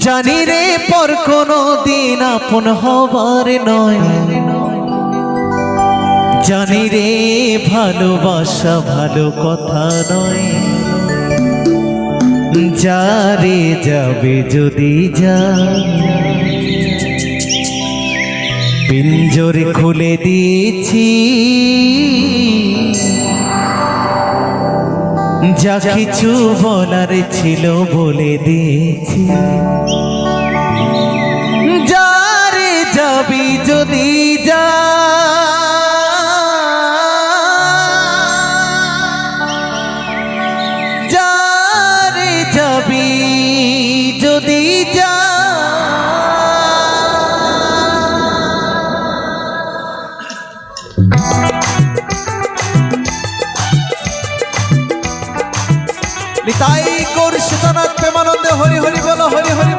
জানি রে পর কোনো দিন আপন হবার নয়, জানি রে ভালোবাসা ভালো কথা নয়। যারে যাবে যদি যা, পিঞ্জর খুলে দিয়েছি, যা কিছু বলার ছিল বলে দিয়েছি। যারে যাবি যদি যা, যারে যাবি যদি যা, নিতাই গৌর সীতানাথ প্রেমানন্দে হরি হরি বলো, হরি হরি।